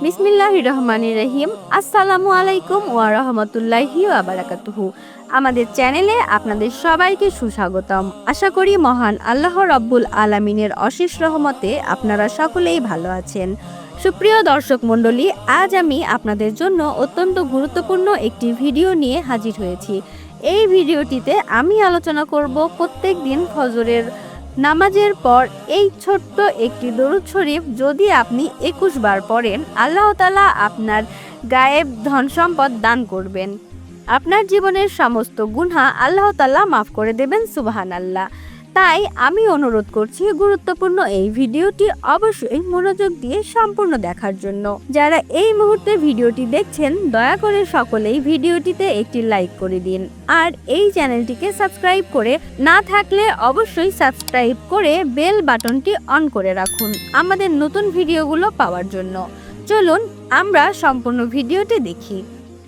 বিসমিল্লাহির রহমানির রহিম। আসসালামু আলাইকুম ওয়া রাহমাতুল্লাহি ওয়া বারাকাতুহু। আমাদের চ্যানেলে আপনাদের সবাইকে সুস্বাগতম। আশা করি মহান আল্লাহ রব্বুল আলামিনের অশেষ রহমতে আপনারা সকলেই ভালো আছেন। সুপ্রিয় দর্শক মণ্ডলী, আজ আমি আপনাদের জন্য অত্যন্ত গুরুত্বপূর্ণ একটি ভিডিও নিয়ে হাজির হয়েছি। এই ভিডিওটিতে আমি আলোচনা করব প্রত্যেক দিন ফজরের নামাজের পর এই ছোট্ট একটি দরুদ শরীফ যদি আপনি ২১ বার পড়েন, আল্লাহ তাআলা আপনার গায়েব ধন সম্পদ দান করবেন। আপনার জীবনের সমস্ত গুনাহ আল্লাহ তাআলা মাফ করে দেবেন, সুবহানাল্লাহ। তাই আমি অনুরোধ করছি গুরুত্বপূর্ণ এই ভিডিওটি অবশ্যই মনোযোগ দিয়ে সম্পূর্ণ দেখার জন্য। যারা এই মুহূর্তে ভিডিওটি দেখছেন, দয়া করে সকলেই ভিডিওটিতে একটি লাইক করে দিন। আর এই চ্যানেলটিকে সাবস্ক্রাইব করে না থাকলে অবশ্যই সাবস্ক্রাইব করে বেল বাটনটি অন করে রাখুন আমাদের নতুন ভিডিওগুলো পাওয়ার জন্য। চলুন আমরা সম্পূর্ণ ভিডিওটি দেখি।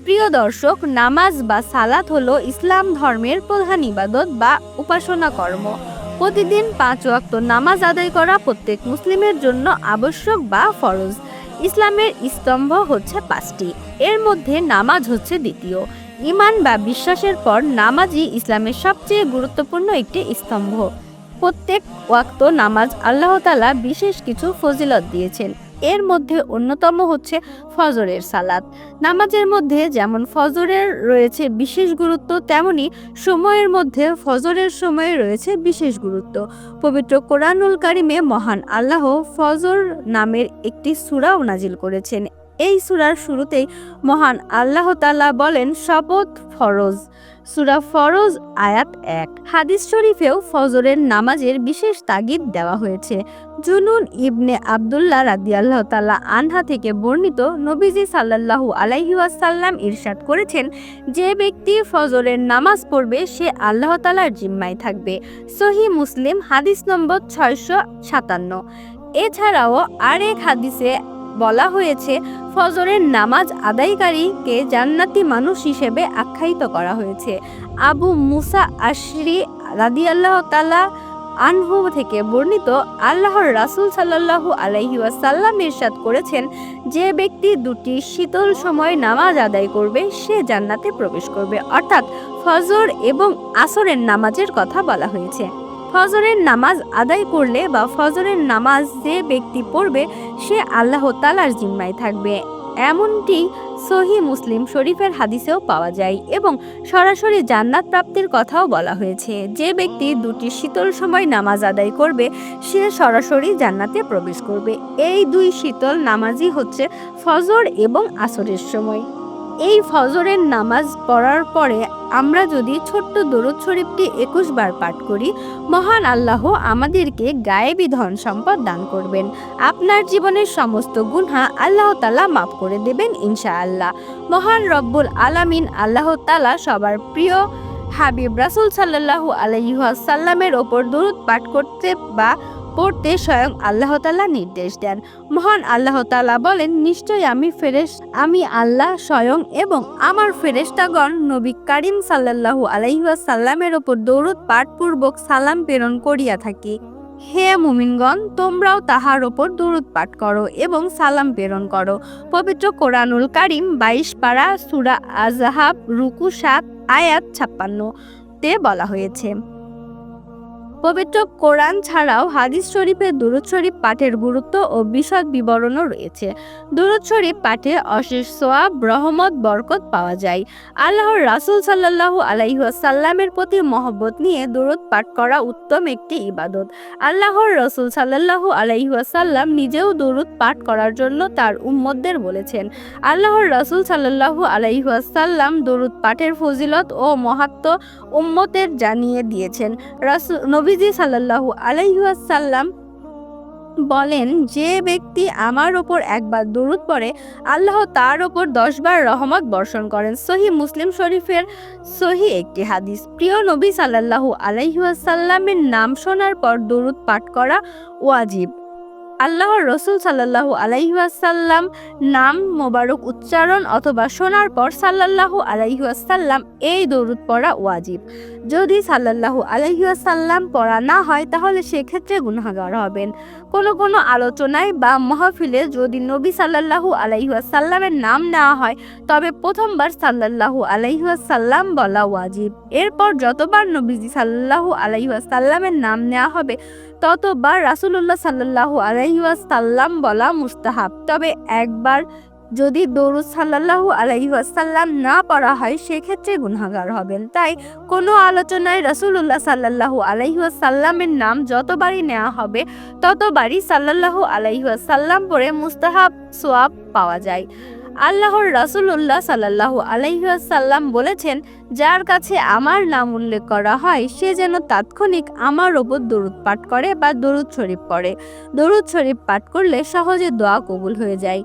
প্রিয় দর্শক, নামাজ বা সালাত হলো ইসলাম ধর্মের প্রধান ইবাদত বা উপাসনা কর্ম। প্রতিদিন ৫ ওয়াক্ত নামাজ আদায় করা প্রত্যেক মুসলিমের জন্য আবশ্যক বা ফরজ। ইসলামের স্তম্ভ হচ্ছে ৫টি, এর মধ্যে নামাজ হচ্ছে দ্বিতীয়। ঈমান বা বিশ্বাসের পর নামাজই ইসলামের সবচেয়ে গুরুত্বপূর্ণ একটি স্তম্ভ। প্রত্যেক ওয়াক্ত নামাজ আল্লাহ তাআলা বিশেষ কিছু ফজিলত দিয়েছেন। এর মধ্যে অন্যতম হচ্ছে ফজরের সালাত। নামাজের মধ্যে যেমন ফজরের রয়েছে বিশেষ গুরুত্ব, তেমনি সময়ের মধ্যে ফজরের সময়ে রয়েছে বিশেষ গুরুত্ব। পবিত্র কোরআনুল কারিমে মহান আল্লাহ ফজর নামের একটি সূরাও নাজিল করেছেন। এই সূরার শুরুতেই মহান আল্লাহ তাআলা বলেন, শপথ ফরজ। সূরা ফরজ আয়াত ১। হাদিস শরীফেও ফজরের নামাজের বিশেষ তাগিদ দেওয়া হয়েছে। জুনুন ইবনে আব্দুল্লাহ রাদিয়াল্লাহু তাআলা আনহা থেকে বর্ণিত, নবীজি সাল্লাল্লাহু আলাইহি ওয়াসাল্লাম ইরশাদ করেছেন, যে ব্যক্তি ফজরের নামাজ পড়বে সে আল্লাহ তাআলার জিম্মায় থাকবে। সহিহ মুসলিম হাদিস নম্বর ৬৫৭। এছাড়াও আরেক হাদিসে বলা হয়েছে, ফজরের নামাজ আদায়কারীকে জান্নাতি মানুষ হিসেবে আখ্যায়িত করা হয়েছে। আবু মুসা আশরি রাদিয়াল্লাহু তাআলা আনহু থেকে বর্ণিত, আল্লাহর রাসূল সাল্লাল্লাহু আলাইহি ওয়াসাল্লাম ইরশাদ করেছেন, যে ব্যক্তি দুটি শীতল সময় নামাজ আদায় করবে সে জান্নাতে প্রবেশ করবে। অর্থাৎ ফজর এবং আসরের নামাজের কথা বলা হয়েছে। ফজরের নামাজ আদায় করলে বা ফজরের নামাজ যে ব্যক্তি পড়বে সে আল্লাহ তাআলার জিম্মায় থাকবে, এমনটি সহিহ মুসলিম শরীফের হাদিসেও পাওয়া যায় এবং সরাসরি জান্নাত প্রাপ্তির কথাও বলা হয়েছে। যে ব্যক্তি দুটি শীতল সময় নামাজ আদায় করবে সে সরাসরি জান্নাতে প্রবেশ করবে। এই দুই শীতল নামাজই হচ্ছে ফজর এবং আসরের সময়। এই ফজরের নামাজ পড়ার পরে আমরা যদি ছোট্ট দরুদ শরীফটি ২১ বার পাঠ করি, মহান আল্লাহ আমাদেরকে গায়েবী ধন সম্পদ দান করবেন। আপনার জীবনের সমস্ত গুনাহ আল্লাহ তাআলা মাফ করে দেবেন ইনশাআল্লাহ। মহান রব্বুল আলামিন আল্লাহ তাআলা সবার প্রিয় হাবিব রাসূল সাল্লাল্লাহু আলাইহি ওয়াসাল্লামের ওপর দরুদ পাঠ করতে বা পড়তে স্বয়ং আল্লাহ তাআলা নির্দেশ দেন। মহান আল্লাহ তাআলা বলেন, নিশ্চয় আমি আল্লাহ স্বয়ং এবং আমার ফেরেশতাগণ নবী করিম সাল্লাল্লাহু আলাইহি ওয়াসাল্লামের ওপর দরুদ পাঠপূর্বক সালাম প্রেরণ করিয়া থাকি। হে মুমিনগণ, তোমরাও তাহার ওপর দরুদ পাঠ করো এবং সালাম প্রেরণ করো। পবিত্র কোরআনুল কারিম ২২ পারা সূরা আযহাব রুকু ৭ আয়াত ৫৬ তে বলা হয়েছে। পবিত্র কোরআন ছাড়াও হাদিস শরীফে দুরূদ শরীফ পাঠের গুরুত্ব ও বিশদ বিবরণও রয়েছে। দুরূদ শরীফ পাঠে অশেষ সওয়াব, রহমত, বরকত পাওয়া যায়। আল্লাহর রাসূল সাল্লাল্লাহু আলাইহি ওয়াসাল্লামের প্রতি মহব্বত নিয়ে দুরূদ পাঠ করা উত্তম একটি ইবাদত। আল্লাহর রাসূল সাল্লাল্লাহু আলাইহি ওয়াসাল্লাম নিজেও দুরূদ পাঠ করার জন্য তার উম্মতদের বলেছেন। আল্লাহর রাসূল সাল্লাল্লাহু আলাইহি ওয়াসাল্লাম দুরূদ পাঠের ফজিলত ও মাহাত্ম্য উম্মতের জানিয়ে দিয়েছেন। নবীজি সাল্লাল্লাহু আলাইহি ওয়াসাল্লাম বলেন, যে ব্যক্তি আমার ওপর একবার দরুদ পড়ে আল্লাহ তার ওপর ১০ বার রহমত বর্ষণ করেন। সহিহ মুসলিম শরীফের সহিহ একটি হাদিস। প্রিয় নবী সাল্লাল্লাহু আলাইহি ওয়াসাল্লামের নাম শোনার পর দরুদ পাঠ করা ওয়াজিব। আল্লাহর রসুল সাল্লাল্লাহু আলাইহি ওয়াসাল্লাম নাম মোবারক উচ্চারণ অথবা শোনার পর সাল্লাল্লাহু আলাইহি ওয়াসাল্লাম এই দরুদ পড়া ওয়াজিব। যদি সাল্লাল্লাহু আলাইহি ওয়াসাল্লাম পড়া না হয় তাহলে সেক্ষেত্রে গুনাহগার হবেন। কোনো আলোচনায় বা মাহফিলে যদি নবী সাল্লাল্লাহু আলাইহি ওয়াসাল্লামের নাম নেওয়া হয় তবে প্রথমবার সাল্লাল্লাহু আলাইহি ওয়াসাল্লাম বলা ওয়াজিব। এরপর যতবার নবীজি সাল্লাল্লাহু আলাইহি ওয়াসাল্লামের নাম নেওয়া হবে ততবার রাসূলুল্লাহ সাল্লাল্লাহু আলাইহি ওয়াসাল্লাম বলা মুস্তাহাব। তবে একবার যদি দরুদ সাল্লাল্লাহু আলাইহি ওয়াসাল্লাম না পড়া হয় সেক্ষেত্রে গুনাহগার হবেন। তাই কোনো আলোচনায় রাসূলুল্লাহ সাল্লাল্লাহু আলাইহি ওয়াসাল্লামের নাম যতবারই নেওয়া হবে ততবারই সাল্লাল্লাহু আলাইহি ওয়াসাল্লাম পড়ে মুস্তাহাব সওয়াব পাওয়া যায়। আল্লাহর রাসূলুল্লাহ সাল্লাল্লাহু আলাইহি ওয়াসাল্লাম বলেছেন, যার কাছে আমার নাম উল্লেখ করা হয় সে যেন তাৎক্ষণিক আমার ওপর দরুদ পাঠ করে বা দরুদ শরীফ পড়ে। দরুদ শরীফ পাঠ করলে সহজে দোয়া কবুল হয়ে যায়।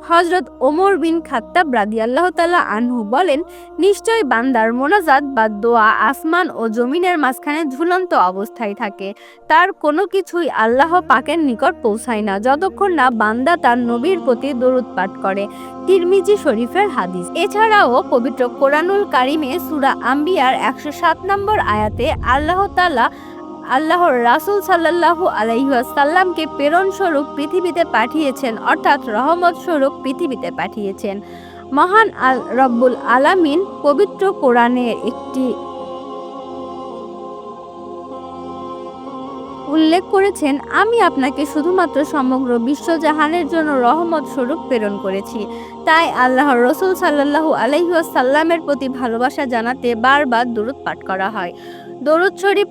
হযরত ওমর বিন খাত্তাব রাদিয়াল্লাহু তাআলা আনহু বলেন, নিশ্চয় বান্দার মোনাজাত বা দোয়া আসমান ও জমিনের মাঝখানে ঝুলন্ত অবস্থায় থাকে। তার কোনো কিছুই আল্লাহ পাকের নিকট পৌঁছায় না যতক্ষণ না বান্দা তার নবীর প্রতি দরুদ পাঠ করে। তিরমিজি শরীফের হাদিস। এছাড়াও পবিত্র কোরআনুল কারিমে সূরা আম্বিয়ার 107 নম্বর আয়াতে আল্লাহ তাআলা আল্লাহর রাসূল সাল্লাল্লাহু আলাইহি ওয়াসাল্লামকে প্রেরণ স্বরূপ পৃথিবীতে পাঠিয়েছেন, অর্থাৎ রহমত স্বরূপ পৃথিবীতে পাঠিয়েছেন। মহান রব্বুল আলামিন পবিত্র কোরআনের একটি উল্লেখ করেছেন, আমি আপনাকে শুধুমাত্র সমগ্র বিশ্বজাহানের জন্য রহমত স্বরূপ প্রেরণ করেছি। তাই আল্লাহর রাসূল সাল্লাল্লাহু আলাইহি ওয়াসাল্লামের প্রতি ভালোবাসা জানাতে বারবার দরুদ পাঠ করা হয়। দরুদ শরীফ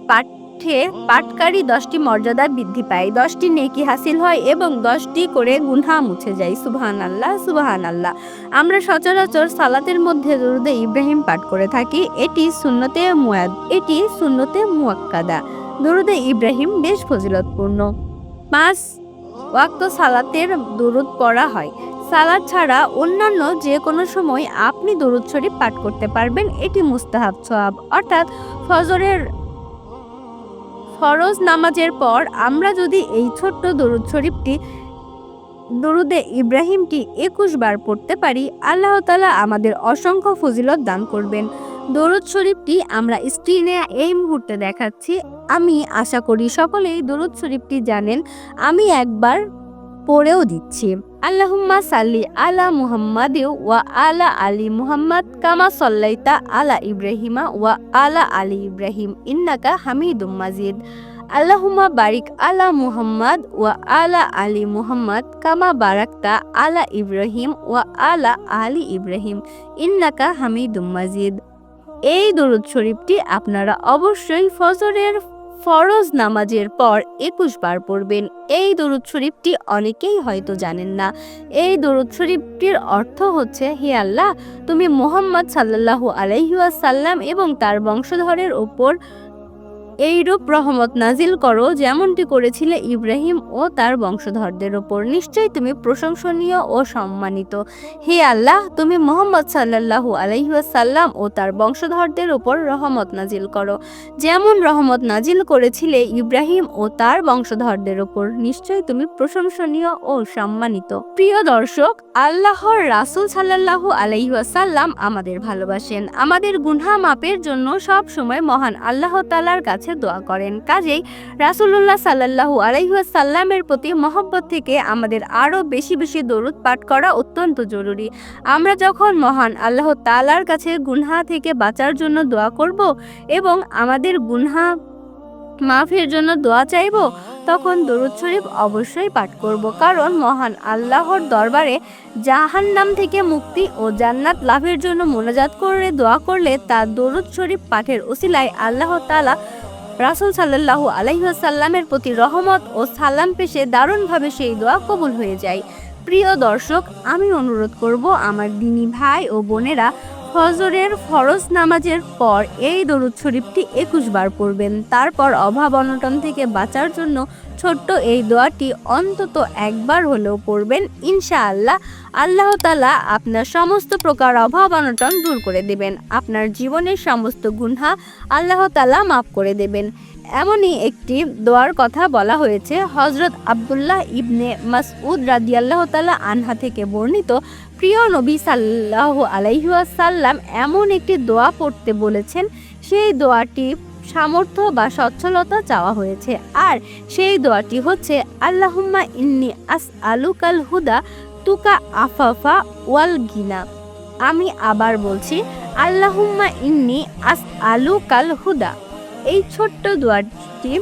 পাঠকারী 10টি মর্যাদা বৃদ্ধি পায়, 10টি নেকি হাসিল হয় এবং 10টি করে গুনাহ মুছে যায়। সুবহানাল্লাহ সুবহানাল্লাহ। আমরা সচরাচর সালাতের মধ্যে দরুদে ইব্রাহিম পাঠ করে থাকি। এটি সুন্নতে মুআক্কাদা। দরুদে ইব্রাহিম বেশ ফজিলতপূর্ণ। 5 ওয়াক্ত সালাতের দরুদ পড়া হয়। সালাত ছাড়া অন্যান্য যে কোনো সময় আপনি দরুদ শরীফ পাঠ করতে পারবেন। এটি মুস্তাহাব সওয়াব, অর্থাৎ ফরজ নামাজের পর আমরা যদি এই ছোট্ট দরুদ শরীফটি দরুদে ইব্রাহিমটি 21 বার পড়তে পারি আল্লাহ তাআলা আমাদের অসংখ্য ফজিলত দান করবেন। দরুদ শরীফটি আমরা স্ক্রিনে এই মুহূর্তে দেখাচ্ছি। আমি আশা করি সকলেই দরুদ শরীফটি জানেন। আমি একবার পড়েও দিচ্ছি। আল্লাহুম্মা সাল্লি আলা মুহাম্মাদ ওয়া আলা আলি মুহাম্মাদ কামা সাল্লাইতা আলা ইব্রাহিমা ওয়া আলা আলি ইব্রাহিম ইন্নাকা হামিদুম মাজিদ। আল্লাহুম্মা বারিক আলা মুহাম্মাদ ওয়া আলা আলি মুহাম্মাদ কামা বারাকতা আলা ইব্রাহিম ওয়া আলা আলি ইব্রাহিম ইন্নাকা হামিদুম মাজিদ। এই দরুদ শরীফটি আপনারা অবশ্যই ফজরের ফরজ নামাজের পর 21 বার পড়বেন। এই দরুদ শরীফটি অনেকেই হয়তো জানেন না। এই দরুদ শরীফটির অর্থ হচ্ছে, হে আল্লাহ, তুমি মুহাম্মদ সাল্লাল্লাহু আলাইহি ওয়াসাল্লাম এবং তার বংশধরের ওপর এইরূপ রহমত নাজিল করো যেমনটি করেছিলে ইব্রাহিম ও তার বংশধরদের ওপর। নিশ্চয়ই তুমি প্রশংসনীয় ও সম্মানিত। হে আল্লাহ, তুমি মুহাম্মদ সাল্লাল্লাহু আলাইহি ওয়াসাল্লাম ও তার বংশধরদের ওপর রহমত নাজিল করো যেমন রহমত নাজিল করেছিলে ইব্রাহিম ও তার বংশধরদের ওপর। নিশ্চয়ই তুমি প্রশংসনীয় ও সম্মানিত। প্রিয় দর্শক, আল্লাহর রাসূল সাল্লাল্লাহু আলাইহি ওয়াসাল্লাম আমাদের ভালোবাসেন। আমাদের গুনাহ মাপের জন্য সব সময় মহান আল্লাহ তাআলার কাছে দোয়া করেন। কাজেই রাসূলুল্লাহ সাল্লাল্লাহু আলাইহি ওয়াসাল্লামের প্রতি মহব্বত থেকে আমাদের আরো বেশি বেশি দরুদ পাঠ করা অত্যন্ত জরুরি। আমরা যখন মহান আল্লাহ তাআলার কাছে গুনাহ থেকে বাঁচার জন্য দোয়া করব এবং আমাদের গুনাহ মাফের জন্য দোয়া চাইব তখন দরুদ শরীফ অবশ্যই পাঠ করব, কারণ মহান আল্লাহর দরবারে জাহান্নাম থেকে মুক্তি ও জান্নাত লাভের জন্য মোনাজাত করে দোয়া করলে তার দরুদ শরীফ পাঠের ওসিলায় আল্লাহ তাআলা রাসূল সাল্লাল্লাহু আলাইহি ওয়াসাল্লামের প্রতি রহমত ও সালাম পেশে দারুণভাবে সেই দোয়া কবুল হয়ে যায়। প্রিয় দর্শক, আমি অনুরোধ করব আমার দিনী ভাই ও বোনেরা ফজরের ফরজ নামাজের পর এই দরুদ শরীফটি 21 বার পড়বেন। তারপর অভাব অনটন থেকে বাঁচার জন্য ছোট্ট এই দোয়াটি অন্তত একবার হলেও পড়বেন। ইনশাআল্লাহ আল্লাহ তাআলা আপনার সমস্ত প্রকার অভাব অনটন দূর করে দেবেন। আপনার জীবনের সমস্ত গুনাহ আল্লাহ তাআলা মাফ করে দেবেন। এমনই একটি দোয়ার কথা বলা হয়েছে। হযরত আব্দুল্লাহ ইবনে মাসউদ রাদিয়াল্লাহু তাআলা আনহা থেকে বর্ণিত, প্রিয় নবী সাল্লাল্লাহু আলাইহি ওয়াসাল্লাম এমন একটি দোয়া পড়তে বলেছেন, সেই দোয়াটি সামর্থ্য বা সচ্ছলতা চাওয়া হয়েছে। আর সেই দোয়াটি হচ্ছে আল্লাহুম্মা ইন্নী আসআলুকাল হুদা তুকা আফাফা ওয়াল গিনা। আমি আবার বলছি, আল্লাহুম্মা ইন্নী আসআলুকাল হুদা। এই ছোট্ট দোয়াটি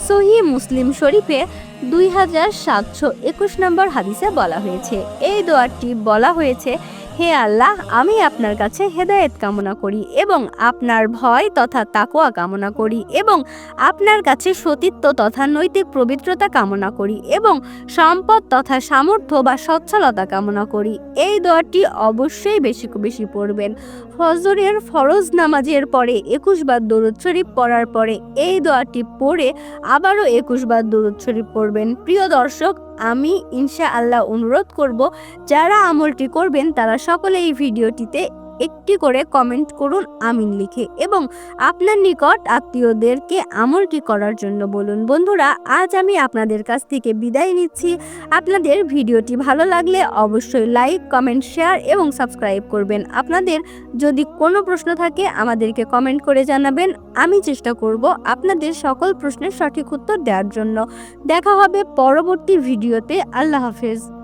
সহিহ মুসলিম শরীফে 2721 নম্বর হাদিসে বলা হয়েছে। এই দোয়াটি বলা হয়েছে, হে আল্লাহ, আমি আপনার কাছে হেদায়েত কামনা করি এবং আপনার ভয় তথা তাকওয়া কামনা করি এবং আপনার কাছে সতীত্ব তথা নৈতিক পবিত্রতা কামনা করি এবং সম্পদ তথা সামর্থ্য বা সচ্ছলতা কামনা করি। এই দোয়াটি অবশ্যই বেশি বেশি পড়বেন। ফজরের ফরজ নামাজের পরে 21 বার দরুদ শরীফ পড়ার পরে এই দোয়াটি পড়ে আবারও 21 বার দরুদ শরীফ পড়বেন। প্রিয় দর্শক, আমি ইনশাআল্লাহ অনুরোধ করব, যারা আমলটি করবেন তারা সকলে এই ভিডিওটিতে একটি করে কমেন্ট করুন আমিন লিখে এবং আপনার নিকট আত্মীয়দেরকে আমলটি করার জন্য বলুন। বন্ধুরা, আজ আমি আপনাদের কাছ থেকে বিদায় নিচ্ছি। আপনাদের ভিডিওটি ভালো লাগলে অবশ্যই লাইক, কমেন্ট, শেয়ার এবং সাবস্ক্রাইব করবেন। আপনাদের যদি কোনো প্রশ্ন থাকে আমাদেরকে কমেন্ট করে জানাবেন। আমি চেষ্টা করব আপনাদের সকল প্রশ্নের সঠিক উত্তর দেওয়ার জন্য। দেখা হবে পরবর্তী ভিডিওতে। আল্লাহ হাফেজ।